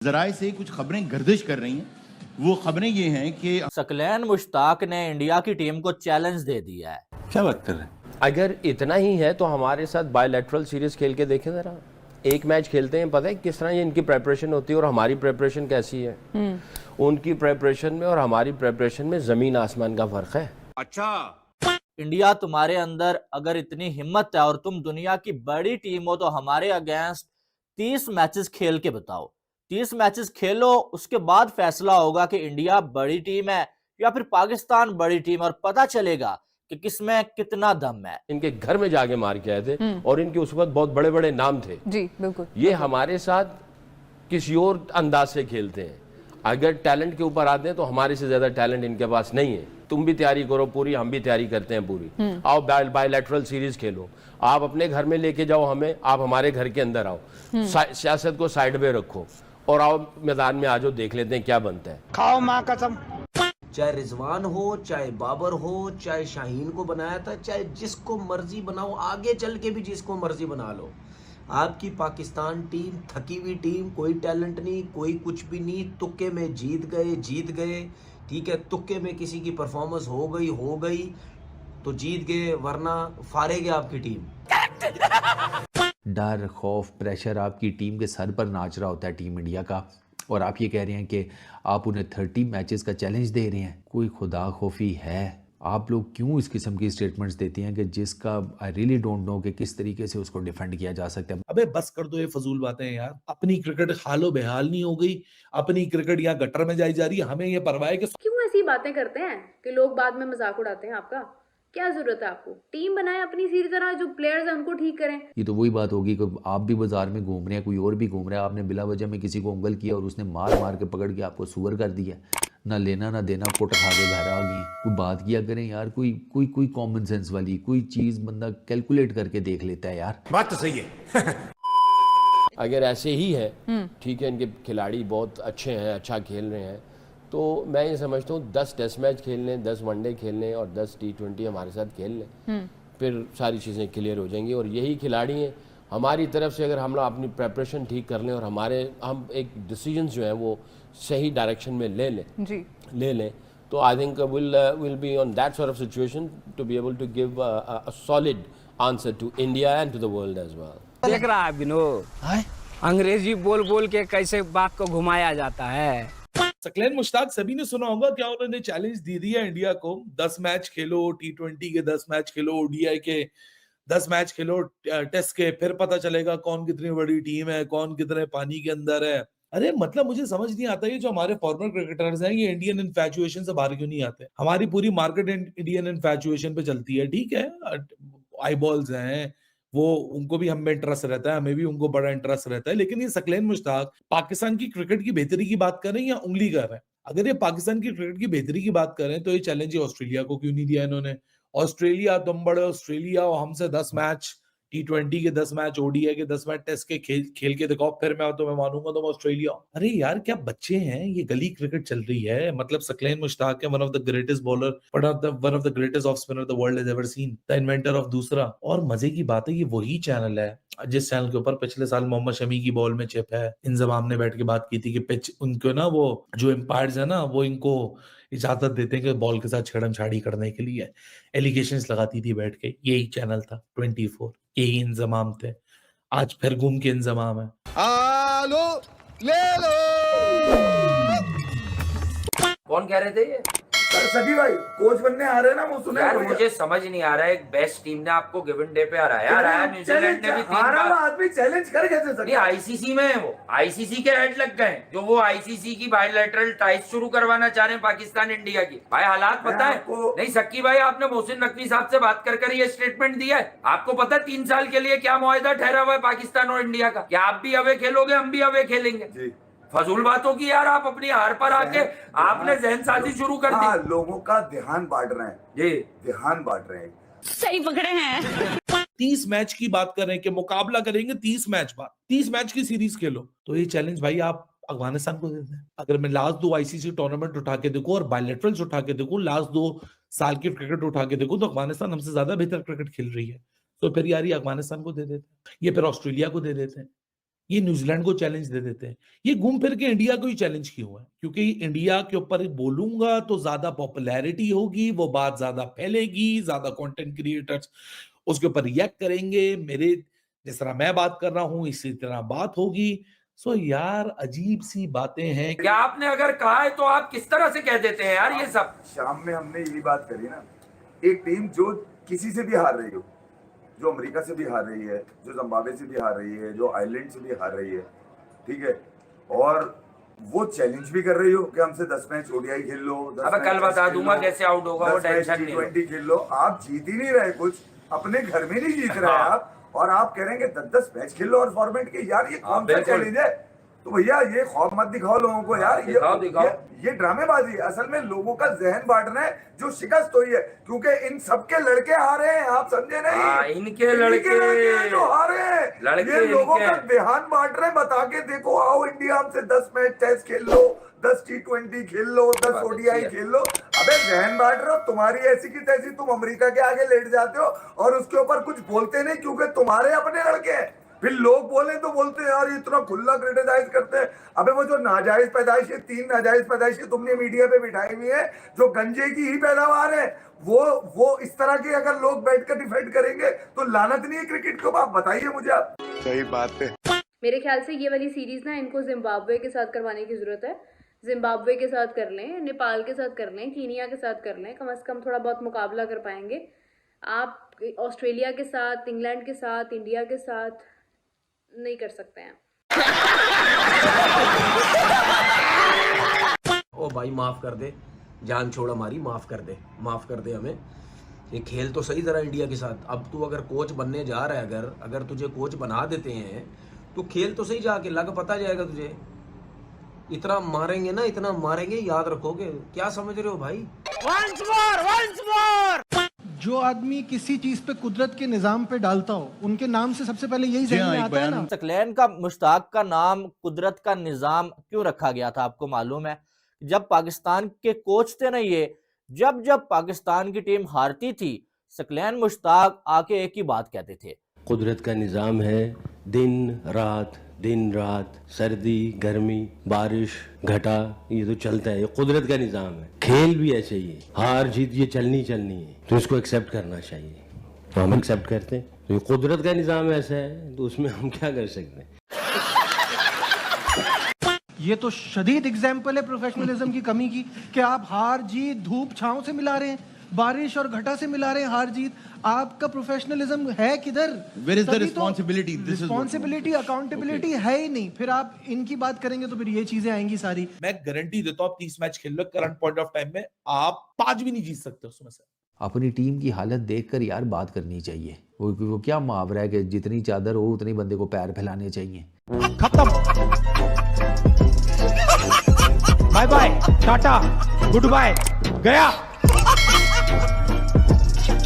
जराए से कुछ खबरें गर्दिश कर रही हैं। वो खबरें ये हैं कि सकलैन मुश्ताक ने इंडिया की टीम को चैलेंज दे दिया है। क्या बात कर रहे हैं? अगर इतना ही है तो हमारे साथ बायलैटरल सीरीज खेल के देखें जरा। एक मैच खेलते हैं, पता है किस तरह ये इनकी प्रेपरेशन होती है और हमारी प्रेपरेशन कैसी है। उनकी प्रेपरेशन में और हमारी प्रेपरेशन में जमीन आसमान का फर्क है। अच्छा, इंडिया तुम्हारे अंदर अगर इतनी हिम्मत है और तुम दुनिया की बड़ी टीम हो तो हमारे अगेंस्ट 30 मैचेस खेल के बताओ। 30 मैचेस खेलो, उसके बाद फैसला होगा कि इंडिया बड़ी टीम है या फिर पाकिस्तान बड़ी टीम, और पता चलेगा कि किसमें कितना दम है। इनके घर में जाके मार के आए थे और इनके उस वक्त बहुत बड़े बड़े नाम थे। जी बिल्कुल। ये हमारे साथ किसी और अंदाज से खेलते हैं। अगर टैलेंट के ऊपर आते हैं तो हमारे से ज्यादा टैलेंट इनके पास नहीं है। तुम भी तैयारी करो पूरी, हम भी तैयारी करते हैं पूरी। आओ बायलैटरल सीरीज खेलो, आप अपने घर में लेके जाओ हमें, आप हमारे घर के अंदर आओ। सियासत को साइड में रखो और आओ मैदान में आ जाओ, देख लेते हैं क्या बनता है। खाओ माँ कसम। चाहे रिजवान हो, चाहे बाबर हो, चाहे शाहीन को बनाया था, चाहे जिसको मर्जी बनाओ, आगे चल के भी जिसको मर्जी बना लो। आपकी पाकिस्तान टीम थकी हुई टीम, कोई टैलेंट नहीं, कोई कुछ भी नहीं, तुक्के में जीत गए। ठीक है, तुक्के में किसी की परफॉर्मेंस हो गई तो जीत गए, वरना फारेगे आपकी टीम। डर, खौफ, प्रेशर आपकी टीम के सर पर नाच रहा होता है टीम इंडिया का, और आप ये कह रहे हैं कि आप उन्हें 30 मैचेस का चैलेंज दे रहे हैं। कोई खुदा खौफी है? आप लोग क्यों इस किस्म की स्टेटमेंट्स देते हैं कि जिसका आई रियली डोंट नो कि किस तरीके से उसको डिफेंड किया जा सकता है। अबे बस कर दो ये फजूल बातें यार। अपनी क्रिकेट हालो बेहाल नहीं हो गई, अपनी क्रिकेट यहाँ गटर में जाई जा रही है। हमें ये परवाह है कि क्यों ऐसी बातें करते हैं कि लोग बाद में मजाक उड़ाते हैं आपका। क्या जरूरत है आपको? टीम बनाए अपनी, सीधी तरह जो प्लेयर्स हैं उनको ठीक करें। ये तो वही बात होगी कि आप भी बाजार में घूम रहे हैं, कोई और भी घूम रहा है, आपने बिला वजह में किसी को उंगल किया और उसने मार मार के पकड़ के आपको सुअर कर दिया। ना लेना ना देना, पुट खा के घर आ गए। कोई बात किया करें यार, कोई कॉमन सेंस वाली कोई चीज बंदा कैलकुलेट करके देख लेता है यार। बात तो सही है। अगर ऐसे ही है, ठीक है, इनके खिलाड़ी बहुत अच्छे हैं, अच्छा खेल रहे हैं, तो मैं ये समझता हूँ 10 टेस्ट मैच खेल लें, 10 वनडे खेल लें और 10 T20 हमारे साथ खेल लें, फिर सारी चीज़ें क्लियर हो जाएंगी। और यही खिलाड़ी हैं। हमारी तरफ से अगर हम लोग अपनी प्रेपरेशन ठीक कर लें और हम एक डिसीजन जो है वो सही डायरेक्शन में ले लें, तो I think will be on that sort of situation to be able to give a solid answer to India and to the world as well. देख रहा है विनोद, अंग्रेजी बोल बोल के कैसे बात को घुमाया जाता है। सकलैन मुश्ताक सभी ने सुना होगा, क्या उन्होंने चैलेंज दे दिया इंडिया को। 10 मैच खेलो, T20 के 10 मैच खेलो, ODI के 10 मैच खेलो, टेस्ट के, फिर पता चलेगा कौन कितनी बड़ी टीम है, कौन कितने पानी के अंदर है। अरे मतलब मुझे समझ नहीं आता, ये जो हमारे फॉर्मर क्रिकेटर्स हैं ये इंडियन इन्फैचुएशन से बाहर क्यों नहीं आते। हमारी पूरी मार्केट इंडियन इन्फैचुएशन पे चलती है। ठीक है, आई बॉल्स हैं वो, उनको भी हम में इंटरेस्ट रहता है, हमें भी उनको बड़ा इंटरेस्ट रहता है, लेकिन ये सकलैन मुश्ताक पाकिस्तान की क्रिकेट की बेहतरी की बात कर रहे हैं या उंगली कर रहे हैं? अगर ये पाकिस्तान की क्रिकेट की बेहतरी की बात कर रहे हैं तो ये चैलेंज ऑस्ट्रेलिया को क्यों नहीं दिया इन्होंने? ऑस्ट्रेलिया, तुम बड़े ऑस्ट्रेलिया और हमसे 10 मैच T20 के 10 मैच, ODI के 10 मैच टेस्ट के खेल के दिखाओ, फिर मैं तुम्हें मानूंगा तुम ऑस्ट्रेलिया। अरे यार क्या बच्चे हैं, ये गली क्रिकेट चल रही है। मतलब सकलैन मुश्ताक है one of the greatest bowler, one of the greatest off spinner the world has ever seen, the inventor of दूसरा। और मजे की बात है ये वही चैनल है जिस चैनल के ऊपर पिछले साल मोहम्मद शमी की बॉल में चिप है। इंजमाम ने बैठ के बात की थी कि पिच उनको ना, वो जो एम्पायर्स है ना, वो इनको इजाजत देते हैं कि बॉल के साथ छेड़म छाड़ी करने के लिए। एलिगेशंस लगाती थी बैठ के, यही चैनल था 24, यही इंजमाम थे। आज फिर घूम के इंजमाम है। आलो ले लो। कौन कह रहे थे ये? सभी भाई कोच बनने आ रहे हैं ना, वो सुने यार मुझे समझ नहीं आ रहा है, एक बेस्ट टीम ने आपको गिवन डे पे हराया न्यूजीलैंड ने भी 3 बार। आदमी चैलेंज कर कैसे सकता? नहीं, आईसीसी में है वो, आईसीसी के हेड लग गए, जो वो आईसीसी की बायलैटरल टाइज शुरू करवाना चाह रहे हैं पाकिस्तान इंडिया की। भाई हालात पता है? नहीं सक्की भाई, आपने मोहसिन नकवी साहब से बात कर ये स्टेटमेंट दिया है। आपको पता है 3 साल के लिए क्या मुआहदा ठहरा हुआ है पाकिस्तान और इंडिया का? क्या आप भी अवे खेलोगे, हम भी अवे खेलेंगे? फजूल बातों की यार, आप अपनी हार पर आके आपने जहनसाजी शुरू कर दी। लोगों का ध्यान बांट रहे हैं जी, ध्यान बांट रहे हैं। सही पकड़े हैं। 30 मैच की बात कर रहे हैं कि मुकाबला करेंगे 30 मैच बाद, 30 मैच की सीरीज खेलो। तो ये चैलेंज भाई आप अफगानिस्तान को देते हैं। अगर मैं लास्ट 2 ICC टूर्नामेंट उठा के देखूं और बायलैटरल्स उठा के देखूं, लास्ट 2 साल की क्रिकेट उठा के देखूं, तो अफगानिस्तान हमसे ज्यादा बेहतर क्रिकेट खेल रही है। तो फिर यार ये अफगानिस्तान को दे देते हैं, ये फिर ऑस्ट्रेलिया को दे देते हैं, ये न्यूजीलैंड को चैलेंज दे देते हैं, ये घूम फिर के इंडिया को ही चैलेंज क्यों है? क्योंकि इंडिया के ऊपर बोलूंगा तो ज्यादा पॉपुलैरिटी होगी, वो बात ज्यादा फैलेगी, ज्यादा कंटेंट क्रिएटर्स उसके ऊपर रिएक्ट करेंगे, मेरे जिस तरह मैं बात कर रहा हूं इसी तरह बात होगी। सो यार अजीब सी बातें हैं। क्या आपने अगर कहा है तो आप किस तरह से कह देते हैं यार ये सब? शाम में हमने यही बात करी ना, एक टीम जो किसी से भी हार रही हो, जो अमेरिका से भी हार रही है, जो जिम्बाब्वे से भी हार रही है, जो आयरलैंड से भी हार रही है, ठीक है, और वो चैलेंज भी कर रही हो कि हमसे 10 मैच ओडीआई खेल लो, 10 अब कल बता दूंगा कैसे आउट होगा, वो टेंशन नहीं, 20 खेल लो। आप जीत ही नहीं रहे, कुछ अपने घर में नहीं जीत रहे आप, और आप कह रहे हैं कि 10 मैच खेल लो और फॉर्मेट के। यार ये कौन सा चैलेंज है? तो भैया ये खौफ मत दिखाओ लोगों को यार, ये ड्रामेबाजी है। असल में लोगों का जहन बांटना है जो शिकस्त हुई है, क्योंकि इन सबके लड़के हारे हैं, आप समझे नहीं? इनके लड़के जो हारे हैं, ये लोगों का ध्यान बांट रहे हैं, बता के देखो आओ इंडिया हमसे 10 मैच टेस्ट खेल लो, 10 T20 खेल लो, 10 ओडीआई खेल लो। अबे जहन बांट रहे हो, तुम्हारी ऐसी की तैसी, तुम अमेरिका के आगे लेट जाते हो और उसके ऊपर कुछ बोलते नहीं क्योंकि तुम्हारे अपने लड़के हैं। फिर लोग बोले तो बोलते हैं यार इतना खुला क्रिटिसाइज करते हैं। अबे वो जो नाजायज पैदाइश, 3 नाजायज पैदाइश तुमने मीडिया पे बिठाई हुई है, जो गंजे की ही पैदावार है, वो इस तरह के अगर लोग बैठकर डिफेंड करेंगे तो लानत नहीं है क्रिकेट को? आप बताइए मुझे। आप सही बात है। मेरे ख्याल से ये वाली सीरीज ना इनको जिम्बाब्वे के साथ करवाने की जरूरत है। जिम्बाब्वे के साथ कर लें, नेपाल के साथ कर लें, कीनिया के साथ कर लें, कम से कम थोड़ा बहुत मुकाबला कर पाएंगे। आप ऑस्ट्रेलिया के साथ, इंग्लैंड के साथ, इंडिया के साथ नहीं कर सकते हैं। ओ भाई माफ कर दे, जान छोड़ हमारी, माफ कर दे हमें। ये खेल तो सही तरह इंडिया के साथ। अब तू अगर कोच बनने जा रहा है, अगर तुझे कोच बना देते हैं तो खेल तो सही, जाके लग पता जाएगा तुझे। इतना मारेंगे ना, इतना मारेंगे, याद रखोगे। क्या समझ रहे हो भाई? once more! जो आदमी किसी चीज पे कुदरत के निजाम पे डालता हो, उनके नाम से सबसे पहले यही ज़हन में आता है ना। सकलैन का मुश्ताक का नाम कुदरत का निजाम क्यों रखा गया था आपको मालूम है? जब पाकिस्तान के कोच थे ना ये, जब पाकिस्तान की टीम हारती थी, सकलैन मुश्ताक आके एक ही बात कहते थे, कुदरत का निज़ाम है, दिन रात, सर्दी गर्मी, बारिश घटा, ये तो चलता है, ये कुदरत का निज़ाम है। खेल भी ऐसे ही है, हार जीत ये चलनी है, तो इसको एक्सेप्ट करना चाहिए। तो हम एक्सेप्ट करते हैं, तो ये कुदरत का निज़ाम ऐसा है, तो उसमें हम क्या कर सकते हैं? ये तो शदीद एग्जाम्पल है प्रोफेशनलिज्म की कमी की, कि आप हार जीत धूप छांव से मिला रहे हैं, बारिश और घटा से मिला रहे हैं हार जीत। आपका प्रोफेशनलिज्म है किधर? Where is the responsibility? Responsibility, accountability है ही नहीं। फिर आप इनकी बात करेंगे तो फिर ये चीजें आएंगी सारी। मैं गारंटी देता हूँ आप 30 मैच खेल लो, करंट पॉइंट ऑफ टाइम में आप 5 भी नहीं जीत सकते उसमें से। अपनी टीम की हालत देखकर यार बात करनी चाहिए। वो क्या मुहावरा है कि जितनी चादर हो उतनी बंदे को पैर फैलाने चाहिए। खत्म, bye bye, tata, goodbye, गया।